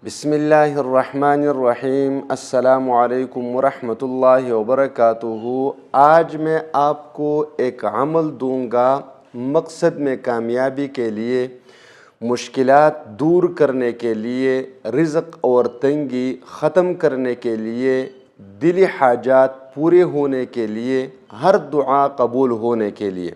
بسم اللہ الرحمن الرحیم۔ السلام علیکم ورحمۃ اللہ وبرکاتہ۔ آج میں آپ کو ایک عمل دوں گا مقصد میں کامیابی کے لیے، مشکلات دور کرنے کے لیے، رزق اور تنگی ختم کرنے کے لیے، دلی حاجات پورے ہونے کے لیے، ہر دعا قبول ہونے کے لیے۔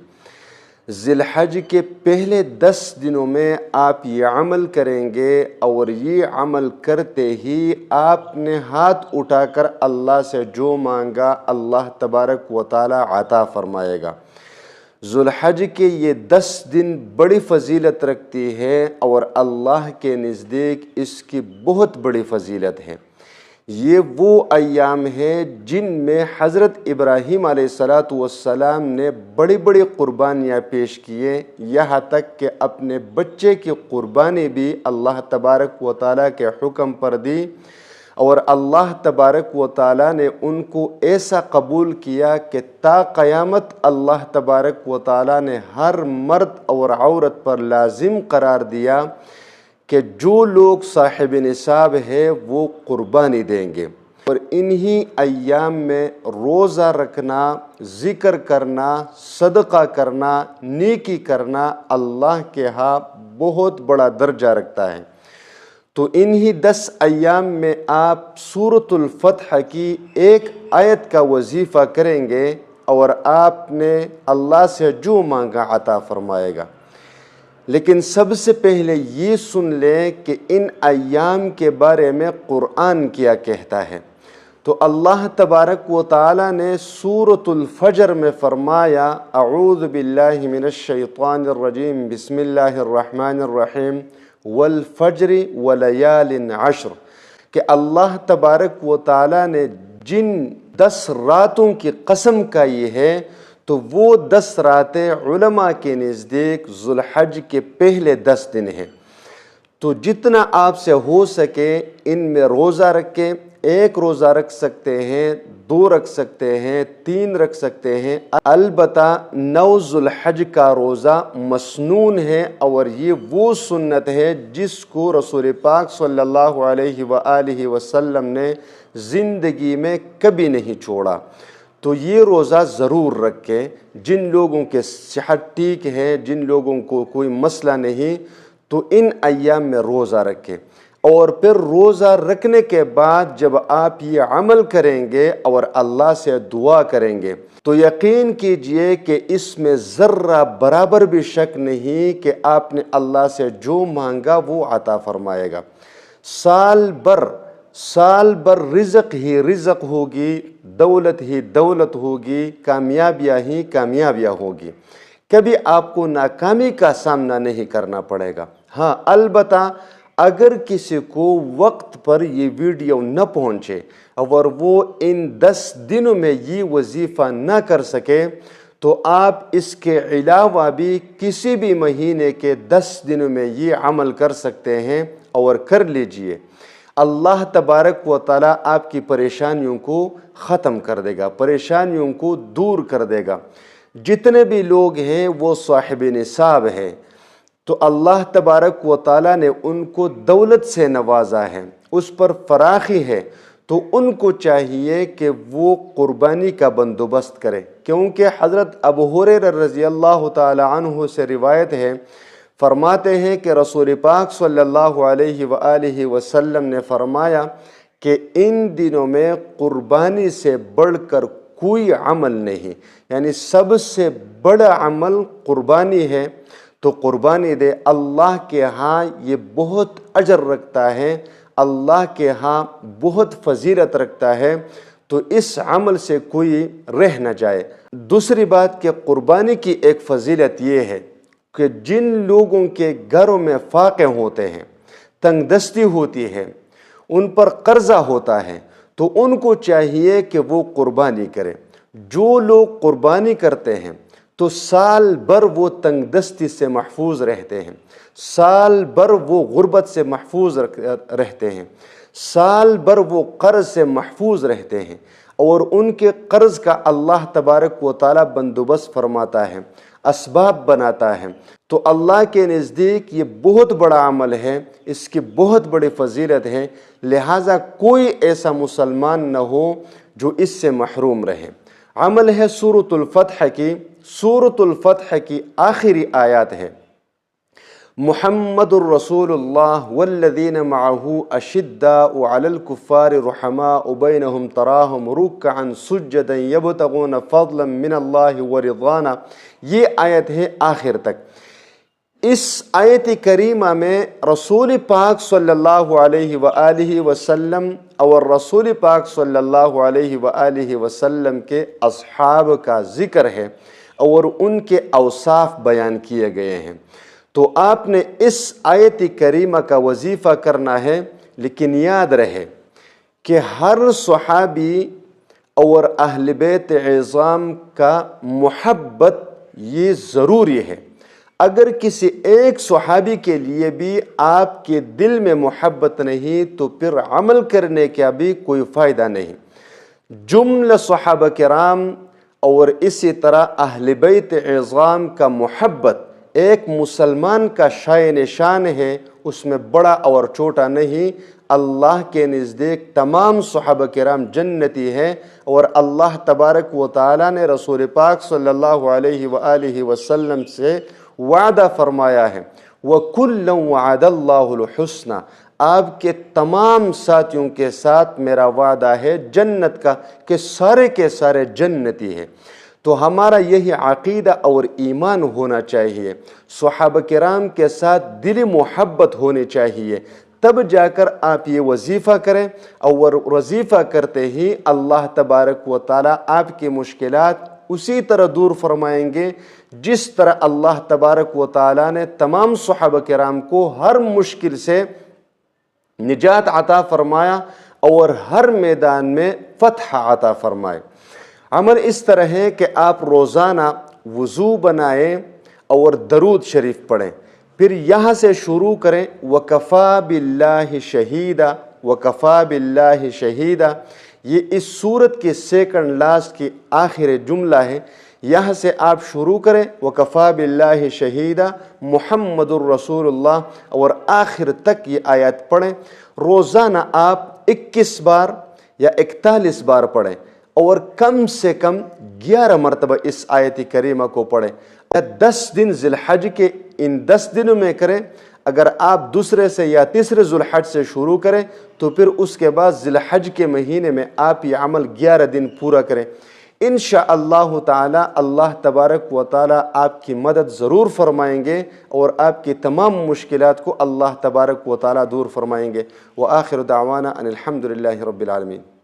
ذی الحج کے پہلے 10 دنوں میں آپ یہ عمل کریں گے، اور یہ عمل کرتے ہی آپ نے ہاتھ اٹھا کر اللہ سے جو مانگا اللہ تبارک و تعالی عطا فرمائے گا۔ ذی الحج کے یہ 10 دن بڑی فضیلت رکھتی ہے، اور اللہ کے نزدیک اس کی بہت بڑی فضیلت ہے۔ یہ وہ ایام ہیں جن میں حضرت ابراہیم علیہ السلام نے بڑی بڑی قربانیاں پیش کیے، یہاں تک کہ اپنے بچے کی قربانی بھی اللہ تبارک و تعالیٰ کے حکم پر دی، اور اللہ تبارک و تعالیٰ نے ان کو ایسا قبول کیا کہ تا قیامت اللہ تبارک و تعالیٰ نے ہر مرد اور عورت پر لازم قرار دیا کہ جو لوگ صاحب نصاب ہے وہ قربانی دیں گے۔ اور انہی ایام میں روزہ رکھنا، ذکر کرنا، صدقہ کرنا، نیکی کرنا اللہ کے ہاں بہت بڑا درجہ رکھتا ہے۔ تو انہی 10 ایام میں آپ سورۃ الفتح کی ایک آیت کا وظیفہ کریں گے، اور آپ نے اللہ سے جو مانگا عطا فرمائے گا۔ لیکن سب سے پہلے یہ سن لیں کہ ان ایام کے بارے میں قرآن کیا کہتا ہے۔ تو اللہ تبارک و تعالی نے سورۃ الفجر میں فرمایا، اعوذ باللہ من الشیطان الرجیم، بسم اللہ الرحمن الرحیم، والفجر ولیال عشر، کہ اللہ تبارک و تعالی نے جن 10 راتوں کی قسم کھائی ہے، تو وہ 10 راتیں علماء کے نزدیک ذی الحج کے پہلے 10 دن ہیں۔ تو جتنا آپ سے ہو سکے ان میں روزہ رکھیں۔ 1 روزہ رکھ سکتے ہیں، 2 رکھ سکتے ہیں، 3 رکھ سکتے ہیں۔ البتہ 9 ذی الحج کا روزہ مسنون ہے، اور یہ وہ سنت ہے جس کو رسول پاک صلی اللہ علیہ وآلہ وسلم نے زندگی میں کبھی نہیں چھوڑا۔ تو یہ روزہ ضرور رکھیں۔ جن لوگوں کے صحت ٹھیک ہے، جن لوگوں کو کوئی مسئلہ نہیں، تو ان ایام میں روزہ رکھیں۔ اور پھر روزہ رکھنے کے بعد جب آپ یہ عمل کریں گے اور اللہ سے دعا کریں گے، تو یقین کیجئے کہ اس میں ذرہ برابر بھی شک نہیں کہ آپ نے اللہ سے جو مانگا وہ عطا فرمائے گا۔ سال بھر رزق ہی رزق ہوگی، دولت ہی دولت ہوگی، کامیابیاں ہی کامیابیاں ہوگی۔ کبھی آپ کو ناکامی کا سامنا نہیں کرنا پڑے گا۔ ہاں، البتہ اگر کسی کو وقت پر یہ ویڈیو نہ پہنچے اور وہ ان 10 دنوں میں یہ وظیفہ نہ کر سکے، تو آپ اس کے علاوہ بھی کسی بھی مہینے کے 10 دنوں میں یہ عمل کر سکتے ہیں، اور کر لیجئے۔ اللہ تبارک و تعالیٰ آپ کی پریشانیوں کو ختم کر دے گا، پریشانیوں کو دور کر دے گا۔ جتنے بھی لوگ ہیں وہ صاحب نصاب ہیں، تو اللہ تبارک و تعالیٰ نے ان کو دولت سے نوازا ہے، اس پر فراخی ہے، تو ان کو چاہیے کہ وہ قربانی کا بندوبست کرے، کیونکہ حضرت ابو ہریرہ رضی اللہ تعالی عنہ سے روایت ہے، فرماتے ہیں کہ رسول پاک صلی اللہ علیہ وآلہ وسلم نے فرمایا کہ ان دنوں میں قربانی سے بڑھ کر کوئی عمل نہیں، یعنی سب سے بڑا عمل قربانی ہے، تو قربانی دے۔ اللہ کے ہاں یہ بہت اجر رکھتا ہے، اللہ کے ہاں بہت فضیلت رکھتا ہے، تو اس عمل سے کوئی رہ نہ جائے۔ دوسری بات کہ قربانی کی ایک فضیلت یہ ہے کہ جن لوگوں کے گھروں میں فاقے ہوتے ہیں، تنگ دستی ہوتی ہے، ان پر قرضہ ہوتا ہے، تو ان کو چاہیے کہ وہ قربانی کریں۔ جو لوگ قربانی کرتے ہیں تو سال بھر وہ تنگ دستی سے محفوظ رہتے ہیں، سال بھر وہ غربت سے محفوظ رہتے ہیں، سال بھر وہ قرض سے محفوظ رہتے ہیں، اور ان کے قرض کا اللہ تبارک و تعالی بندوبست فرماتا ہے، اسباب بناتا ہے۔ تو اللہ کے نزدیک یہ بہت بڑا عمل ہے، اس کی بہت بڑی فضیلت ہے، لہٰذا کوئی ایسا مسلمان نہ ہو جو اس سے محروم رہے۔ عمل ہے سورۃ الفتح کی، سورۃ الفتح کی آخری آیات ہے، محمد الرسول اللہ والذین معہ اشداء علی الکفار رحماء بینہم تراہم رکعا سجدا یبتغون فضلا من اللہ ورضوانا۔ یہ آیت ہے آخر تک۔ اس آیت کریمہ میں رسول پاک صلی اللہ علیہ وآلہ وسلم اور رسول پاک صلی اللہ علیہ وآلہ وسلم کے اصحاب کا ذکر ہے اور ان کے اوصاف بیان کیے گئے ہیں۔ تو آپ نے اس آیت کریمہ کا وظیفہ کرنا ہے، لیکن یاد رہے کہ ہر صحابی اور اہل بیت عظام کا محبت یہ ضروری ہے۔ اگر کسی ایک صحابی کے لیے بھی آپ کے دل میں محبت نہیں تو پھر عمل کرنے کا بھی کوئی فائدہ نہیں۔ جملہ صحابہ کرام اور اسی طرح اہل بیت عظام کا محبت ایک مسلمان کا شائن شان ہے، اس میں بڑا اور چھوٹا نہیں۔ اللہ کے نزدیک تمام صحابہ کرام جنتی ہیں، اور اللہ تبارک و تعالیٰ نے رسول پاک صلی اللہ علیہ وآلہ وسلم سے وعدہ فرمایا ہے، وَكُلًّا وَعَدَ اللَّهُ الْحُسْنَى، آپ کے تمام ساتھیوں کے ساتھ میرا وعدہ ہے جنت کا کہ سارے کے سارے جنتی ہیں۔ تو ہمارا یہی عقیدہ اور ایمان ہونا چاہیے، صحابہ کرام کے ساتھ دلی محبت ہونی چاہیے، تب جا کر آپ یہ وظیفہ کریں، اور وظیفہ کرتے ہی اللہ تبارک و تعالیٰ آپ کی مشکلات اسی طرح دور فرمائیں گے جس طرح اللہ تبارک و تعالیٰ نے تمام صحابہ کرام کو ہر مشکل سے نجات عطا فرمایا اور ہر میدان میں فتح عطا فرمائے۔ عمل اس طرح ہے کہ آپ روزانہ وضو بنائیں اور درود شریف پڑھیں، پھر یہاں سے شروع کریں، وَكَفَى بِاللَّهِ شَهِيدًا وَكَفَى بِاللَّهِ شَهِيدًا۔ یہ اس سورت کی سیکنڈ لاسٹ کی آخر جملہ ہے، یہاں سے آپ شروع کریں وَكَفَى بِاللَّهِ شَهِيدًا محمد الرسول اللہ، اور آخر تک یہ آیات پڑھیں۔ روزانہ آپ 21 بار یا 41 بار پڑھیں، اور کم سے کم 11 مرتبہ اس آیت کریمہ کو پڑھیں۔ 10 دن ذی الحج کے ان 10 دنوں میں کریں۔ اگر آپ دوسرے سے یا تیسرے ذی الحج سے شروع کریں تو پھر اس کے بعد ذی الحج کے مہینے میں آپ یہ عمل 11 دن پورا کریں۔ انشاءاللہ تعالی اللہ تبارک و تعالی آپ کی مدد ضرور فرمائیں گے، اور آپ کی تمام مشکلات کو اللہ تبارک و تعالی دور فرمائیں گے۔ وآخر دعوانا ان الحمد للہ رب العالمین۔